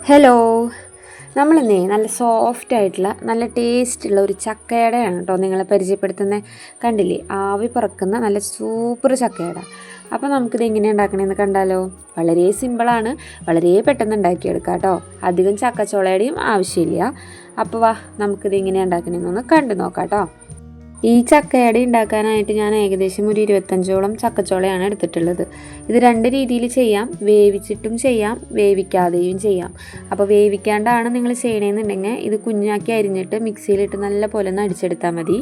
Hello, നമ്മളിന്നേ നല്ല soft ആയിട്ടുള്ള നല്ല ടേസ്റ്റുള്ള ഒരു ചക്കയടയാണ് കേട്ടോ നിങ്ങളെ പരിചയപ്പെടുത്തുന്നത്. കണ്ടില്ലേ, ആവി പറക്കുന്ന നല്ല സൂപ്പർ ചക്കയട. അപ്പോൾ നമുക്കിത് എങ്ങനെ ഉണ്ടാക്കണമെന്ന് കണ്ടാലോ? വളരെ സിമ്പിളാണ്, വളരെ പെട്ടെന്ന് ഉണ്ടാക്കിയെടുക്കാം കേട്ടോ. അധികം ചക്കച്ചോളയുടെയും ആവശ്യമില്ല. അപ്പോൾ വാ, നമുക്കിത് എങ്ങനെ ഉണ്ടാക്കണമെന്നൊന്ന് കണ്ടു നോക്കാം കേട്ടോ. ഈ ചക്കയട ഉണ്ടാക്കാനായിട്ട് ഞാൻ ഏകദേശം ഒരു 25ഓളം ചക്കച്ചോളയാണ് എടുത്തിട്ടുള്ളത്. ഇത് രണ്ട് രീതിയിൽ ചെയ്യാം, വേവിച്ചിട്ടും ചെയ്യാം, വേവിക്കാതെയും ചെയ്യാം. അപ്പോൾ വേവിക്കാണ്ടാണ് നിങ്ങൾ ചെയ്യണമെന്നുണ്ടെങ്കിൽ ഇത് കുഞ്ഞാക്കി അരിഞ്ഞിട്ട് മിക്സിയിലിട്ട് നല്ല പോലെ ഒന്ന് അടിച്ചെടുത്താൽ മതി.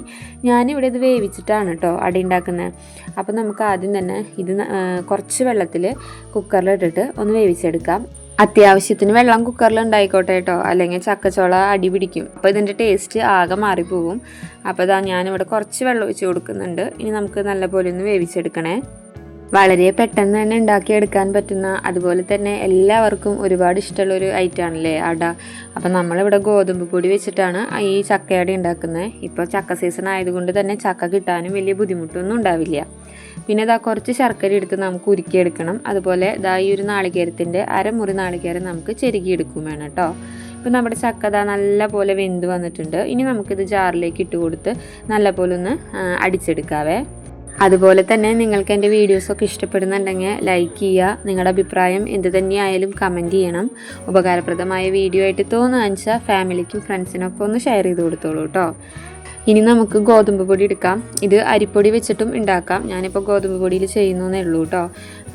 ഞാനിവിടെ ഇത് വേവിച്ചിട്ടാണ് കേട്ടോ അട ഉണ്ടാക്കുന്നത്. അപ്പോൾ നമുക്ക് ആദ്യം തന്നെ ഇത് കുറച്ച് വെള്ളത്തിൽ കുക്കറിലിട്ടിട്ട് ഒന്ന് വേവിച്ചെടുക്കാം. അത്യാവശ്യത്തിന് വെള്ളം കുക്കറിൽ ഉണ്ടായിക്കോട്ടെ കേട്ടോ, അല്ലെങ്കിൽ ചക്കച്ചോള അടി പിടിക്കും. അപ്പോൾ ഇതിൻ്റെ ടേസ്റ്റ് ആകെ മാറിപ്പോകും. അപ്പോൾ ഞാനിവിടെ കുറച്ച് വെള്ളം ഒഴിച്ച് കൊടുക്കുന്നുണ്ട്. ഇനി നമുക്ക് നല്ലപോലെ ഒന്ന് വേവിച്ചെടുക്കണേ. വളരെ പെട്ടെന്ന് തന്നെ ഉണ്ടാക്കിയെടുക്കാൻ പറ്റുന്ന, അതുപോലെ തന്നെ എല്ലാവർക്കും ഒരുപാട് ഇഷ്ടമുള്ളൊരു ഐറ്റമാണല്ലേ അട. അപ്പം നമ്മളിവിടെ ഗോതമ്പ് പൊടി വെച്ചിട്ടാണ് ഈ ചക്കയട ഉണ്ടാക്കുന്നത്. ഇപ്പോൾ ചക്ക സീസൺ ആയതുകൊണ്ട് തന്നെ ചക്ക കിട്ടാനും വലിയ ബുദ്ധിമുട്ടൊന്നും ഉണ്ടാവില്ല. പിന്നെ കുറച്ച് ശർക്കര എടുത്ത് നമുക്ക് ഉരുക്കിയെടുക്കണം. അതുപോലെ ഈ ഒരു നാളികേരത്തിൻ്റെ അരമുറി നാളികേരം നമുക്ക് ചെരുകിയെടുക്കും വേണം കേട്ടോ. ഇപ്പോൾ നമ്മുടെ ചക്ക നല്ല പോലെ വെന്ത് വന്നിട്ടുണ്ട്. ഇനി നമുക്കിത് ജാറിലേക്ക് ഇട്ട് കൊടുത്ത് നല്ല പോലെ ഒന്ന് അടിച്ചെടുക്കാവേ. അതുപോലെ തന്നെ നിങ്ങൾക്ക് എൻ്റെ വീഡിയോസൊക്കെ ഇഷ്ടപ്പെടുന്നുണ്ടെങ്കിൽ ലൈക്ക് ചെയ്യുക. നിങ്ങളുടെ അഭിപ്രായം എന്ത് തന്നെയായാലും കമൻറ്റ് ചെയ്യണം. ഉപകാരപ്രദമായ വീഡിയോ ആയിട്ട് തോന്നുകയെന്ന് വെച്ചാൽ ഫാമിലിക്കും ഫ്രണ്ട്സിനൊക്കെ ഒന്ന് ഷെയർ ചെയ്ത് കൊടുത്തോളൂ കേട്ടോ. ഇനി നമുക്ക് ഗോതമ്പ് പൊടി എടുക്കാം. ഇത് അരിപ്പൊടി വെച്ചിട്ടും ഉണ്ടാക്കാം. ഞാനിപ്പോൾ ഗോതമ്പ് പൊടിയിൽ ചെയ്യുന്നേ ഉള്ളൂ കേട്ടോ.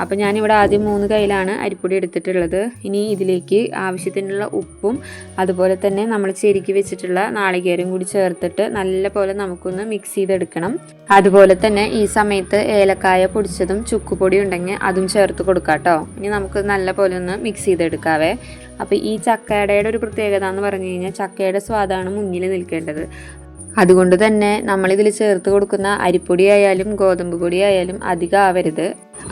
അപ്പോൾ ഞാനിവിടെ ആദ്യം 3 കയ്യിലാണ് അരിപ്പൊടി എടുത്തിട്ടുള്ളത്. ഇനി ഇതിലേക്ക് ആവശ്യത്തിനുള്ള ഉപ്പും അതുപോലെ തന്നെ നമ്മൾ ചെരുക്കി വെച്ചിട്ടുള്ള നാളികേരം കൂടി ചേർത്തിട്ട് നല്ല പോലെ നമുക്കൊന്ന് മിക്സ് ചെയ്തെടുക്കണം. അതുപോലെ തന്നെ ഈ സമയത്ത് ഏലക്കായ പൊടിച്ചതും ചുക്കുപൊടി ഉണ്ടെങ്കിൽ അതും ചേർത്ത് കൊടുക്കാം കേട്ടോ. ഇനി നമുക്ക് നല്ല പോലെ ഒന്ന് മിക്സ് ചെയ്തെടുക്കാവേ. അപ്പോൾ ഈ ചക്കയടയുടെ ഒരു പ്രത്യേകത എന്ന് പറഞ്ഞു കഴിഞ്ഞാൽ ചക്കയുടെ സ്വാദാണ് മുന്നിൽ നിൽക്കേണ്ടത്. അതുകൊണ്ട് തന്നെ നമ്മളിതിൽ ചേർത്ത് കൊടുക്കുന്ന അരിപ്പൊടി ആയാലും ഗോതമ്പ് പൊടി ആയാലും അധികം ആവരുത്.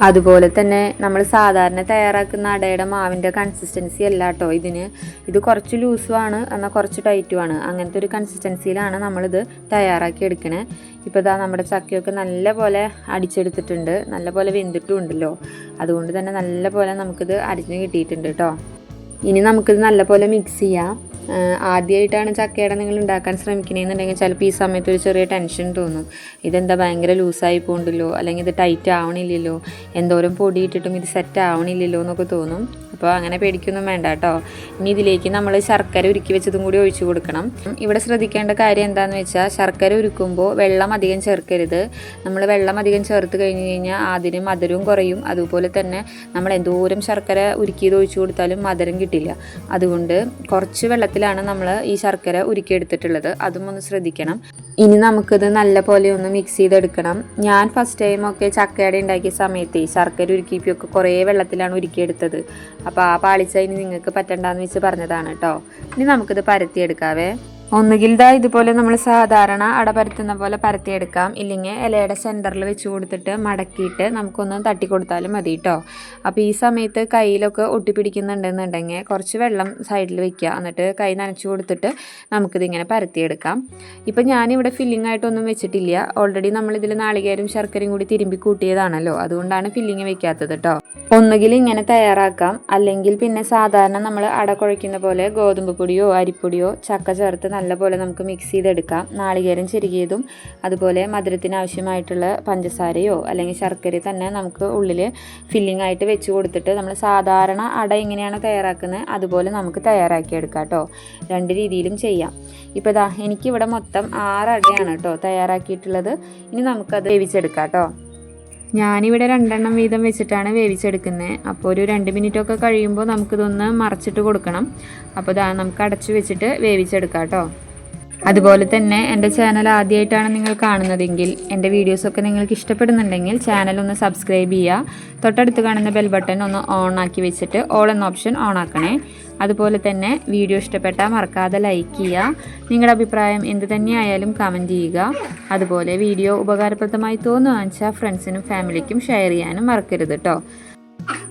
അതുപോലെ തന്നെ നമ്മൾ സാധാരണ തയ്യാറാക്കുന്ന അടയുടെ മാവിൻ്റെ കൺസിസ്റ്റൻസി അല്ല കേട്ടോ ഇതിന്. ഇത് കുറച്ച് ലൂസുമാണ്, എന്നാൽ കുറച്ച് ടൈറ്റുമാണ്. അങ്ങനത്തെ ഒരു കൺസിസ്റ്റൻസിയിലാണ് നമ്മളിത് തയ്യാറാക്കി എടുക്കണേ. ഇപ്പോൾ നമ്മുടെ ചക്കയൊക്കെ നല്ല പോലെ അടിച്ചെടുത്തിട്ടുണ്ട്, നല്ല പോലെ വെന്തിട്ടും ഉണ്ടല്ലോ. അതുകൊണ്ട് തന്നെ നല്ല പോലെ നമുക്കിത് അരിഞ്ഞ് കിട്ടിയിട്ടുണ്ട് കേട്ടോ. ഇനി നമുക്കിത് നല്ല പോലെ മിക്സ് ചെയ്യാം. ആദ്യമായിട്ടാണ് ചക്കയട നിങ്ങൾ ഉണ്ടാക്കാൻ ശ്രമിക്കണമെന്നുണ്ടെങ്കിൽ ചിലപ്പോൾ ഈ സമയത്ത് ഒരു ചെറിയ ടെൻഷൻ തോന്നും. ഇതെന്താ ഭയങ്കര ലൂസായി പോകണ്ടല്ലോ, അല്ലെങ്കിൽ ഇത് ടൈറ്റ് ആവണില്ലല്ലോ, എന്തോരം പൊടി ഇട്ടിട്ടും ഇത് സെറ്റ് ആവണില്ലല്ലോ എന്നൊക്കെ തോന്നും. അപ്പോൾ അങ്ങനെ പേടിക്കൊന്നും വേണ്ട കേട്ടോ. ഇനി ഇതിലേക്ക് നമ്മൾ ശർക്കര ഉരുക്കി വെച്ചതും കൂടി ഒഴിച്ചു കൊടുക്കണം. ഇവിടെ ശ്രദ്ധിക്കേണ്ട കാര്യം എന്താണെന്ന് വെച്ചാൽ ശർക്കര ഉരുക്കുമ്പോൾ വെള്ളം അധികം ചേർക്കരുത്. നമ്മൾ വെള്ളം അധികം ചേർത്ത് കഴിഞ്ഞ് കഴിഞ്ഞാൽ അതിന് മധുരവും കുറയും. അതുപോലെ തന്നെ നമ്മൾ എന്തോരം ശർക്കര ഉരുക്കിയത് ഒഴിച്ചു കൊടുത്താലും മധുരം കിട്ടില്ല. അതുകൊണ്ട് കുറച്ച് വെള്ളത്തിലാണ് നമ്മൾ ഈ ശർക്കര ഉരുക്കിയെടുത്തിട്ടുള്ളത്. അതും ഒന്ന് ശ്രദ്ധിക്കണം. ഇനി നമുക്കിത് നല്ല പോലെ ഒന്ന് മിക്സ് ചെയ്തെടുക്കണം. ഞാൻ ഫസ്റ്റ് ടൈമൊക്കെ ചക്കയട ഉണ്ടാക്കിയ സമയത്ത് ശർക്കര ഉരുക്കിയൊക്കെ കുറേ വെള്ളത്തിലാണ് ഉരുക്കിയെടുത്തത്. അപ്പോൾ ആ പാളിച്ച ഇനി നിങ്ങൾക്ക് പറ്റണ്ടെന്ന് വെച്ച് പറഞ്ഞതാണ് കേട്ടോ. ഇനി നമുക്കിത് പരത്തിയെടുക്കാവേ. ഒന്നുകിൽ ഇതുപോലെ നമ്മൾ സാധാരണ അട പരത്തുന്ന പോലെ പരത്തിയെടുക്കാം. ഇല്ലെങ്കിൽ ഇലയുടെ സെൻറ്ററിൽ വെച്ച് കൊടുത്തിട്ട് മടക്കിയിട്ട് നമുക്കൊന്ന് തട്ടി കൊടുത്താലും മതി കേട്ടോ. അപ്പോൾ ഈ സമയത്ത് കയ്യിലൊക്കെ ഒട്ടിപ്പിടിക്കുന്നുണ്ടെന്നുണ്ടെങ്കിൽ കുറച്ച് വെള്ളം സൈഡിൽ വെക്കുക. എന്നിട്ട് കൈ നനച്ച് കൊടുത്തിട്ട് നമുക്കിതിങ്ങനെ പരത്തിയെടുക്കാം. ഇപ്പം ഞാനിവിടെ ഫില്ലിംഗ് ആയിട്ടൊന്നും വെച്ചിട്ടില്ല. ഓൾറെഡി നമ്മളിതിൽ നാളികേരം ശർക്കരയും കൂടി തിരുമ്പി കൂട്ടിയതാണല്ലോ, അതുകൊണ്ടാണ് ഫില്ലിങ് വെക്കാത്തത് കേട്ടോ. ഒന്നുകിൽ ഇങ്ങനെ തയ്യാറാക്കാം, അല്ലെങ്കിൽ പിന്നെ സാധാരണ നമ്മൾ അട കുഴയ്ക്കുന്ന പോലെ ഗോതമ്പ് പൊടിയോ അരിപ്പൊടിയോ ചക്ക ചേർത്ത് നല്ലപോലെ നമുക്ക് മിക്സ് ചെയ്തെടുക്കാം. നാളികേരം ചെരുകിയതും അതുപോലെ മധുരത്തിന് ആവശ്യമായിട്ടുള്ള പഞ്ചസാരയോ അല്ലെങ്കിൽ ശർക്കരയോ തന്നെ നമുക്ക് ഉള്ളിൽ ഫില്ലിംഗ് ആയിട്ട് വെച്ച് കൊടുത്തിട്ട് നമ്മൾ സാധാരണ അട എങ്ങനെയാണ് തയ്യാറാക്കുന്നത് അതുപോലെ നമുക്ക് തയ്യാറാക്കിയെടുക്കാം കേട്ടോ. രണ്ട് രീതിയിലും ചെയ്യാം. ഇപ്പോൾ എനിക്കിവിടെ മൊത്തം 6 അടയാണ് കേട്ടോ തയ്യാറാക്കിയിട്ടുള്ളത്. ഇനി നമുക്കത് വേവിച്ചെടുക്കാം കേട്ടോ. ഞാനിവിടെ 2 എണ്ണം വീതം വെച്ചിട്ടാണ് വേവിച്ചെടുക്കുന്നത്. അപ്പോൾ ഒരു 2 മിനിറ്റൊക്കെ കഴിയുമ്പോൾ നമുക്കിതൊന്ന് മറച്ചിട്ട് കൊടുക്കണം. അപ്പോൾ നമുക്ക് അടച്ചു വെച്ചിട്ട് വേവിച്ചെടുക്കാം കേട്ടോ. അതുപോലെ തന്നെ എൻ്റെ ചാനൽ ആദ്യമായിട്ടാണ് നിങ്ങൾ കാണുന്നതെങ്കിൽ എൻ്റെ വീഡിയോസൊക്കെ നിങ്ങൾക്ക് ഇഷ്ടപ്പെടുന്നുണ്ടെങ്കിൽ ചാനൽ ഒന്ന് സബ്സ്ക്രൈബ് ചെയ്യുക. തൊട്ടടുത്ത് കാണുന്ന ബെൽ ബട്ടൺ ഒന്ന് ഓൺ ആക്കി വെച്ചിട്ട് ഓൾ എന്ന ഓപ്ഷൻ ഓൺ ആക്കണേ. അതുപോലെ തന്നെ വീഡിയോ ഇഷ്ടപ്പെട്ടാൽ മറക്കാതെ ലൈക്ക് ചെയ്യുക. നിങ്ങളുടെ അഭിപ്രായം എന്ത് തന്നെയായാലും കമൻറ്റ് ചെയ്യുക. അതുപോലെ വീഡിയോ ഉപകാരപ്രദമായി തോന്നുകയെന്ന് വെച്ചാൽ ഫ്രണ്ട്സിനും ഫാമിലിക്കും ഷെയർ ചെയ്യാനും മറക്കരുത് കേട്ടോ.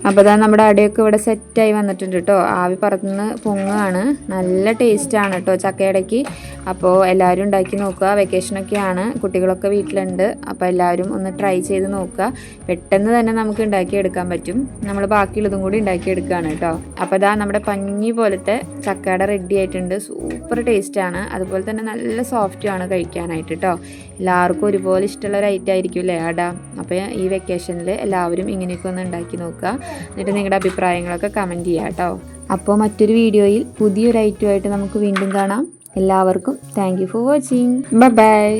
അപ്പോൾ ഇതാ നമ്മുടെ അടയൊക്കെ ഇവിടെ സെറ്റായി വന്നിട്ടുണ്ട് കേട്ടോ. ആവി പറന്ന് പൊങ്ങുകയാണ്. നല്ല ടേസ്റ്റാണ് കേട്ടോ ചക്കയടയ്ക്ക്. അപ്പോൾ എല്ലാവരും ഉണ്ടാക്കി നോക്കുക. വെക്കേഷനൊക്കെയാണ്, കുട്ടികളൊക്കെ വീട്ടിലുണ്ട്. അപ്പോൾ എല്ലാവരും ഒന്ന് ട്രൈ ചെയ്ത് നോക്കുക. പെട്ടെന്ന് തന്നെ നമുക്ക് ഉണ്ടാക്കിയെടുക്കാൻ പറ്റും. നമ്മൾ ബാക്കിയുള്ളതും കൂടി ഉണ്ടാക്കിയെടുക്കുകയാണ് കേട്ടോ. അപ്പോൾ ഇതാ നമ്മുടെ പഞ്ഞി പോലത്തെ ചക്കയട റെഡി ആയിട്ടുണ്ട്. സൂപ്പർ ടേസ്റ്റാണ്. അതുപോലെ തന്നെ നല്ല സോഫ്റ്റുമാണ് കഴിക്കാനായിട്ട് കേട്ടോ. എല്ലാവർക്കും ഒരുപോലെ ഇഷ്ടമുള്ള ഒരു ഐറ്റം ആയിരിക്കും അല്ലേ അട. അപ്പോൾ ഈ വെക്കേഷനിൽ എല്ലാവരും ഇങ്ങനെയൊക്കെ ഒന്ന് ഉണ്ടാക്കി നോക്കുക. എന്നിട്ട് നിങ്ങളുടെ അഭിപ്രായങ്ങളൊക്കെ കമൻറ്റ് ചെയ്യുക കേട്ടോ. അപ്പോൾ മറ്റൊരു വീഡിയോയിൽ പുതിയൊരു ഐറ്റമായിട്ട് നമുക്ക് വീണ്ടും കാണാം. എല്ലാവർക്കും thank you for watching. By.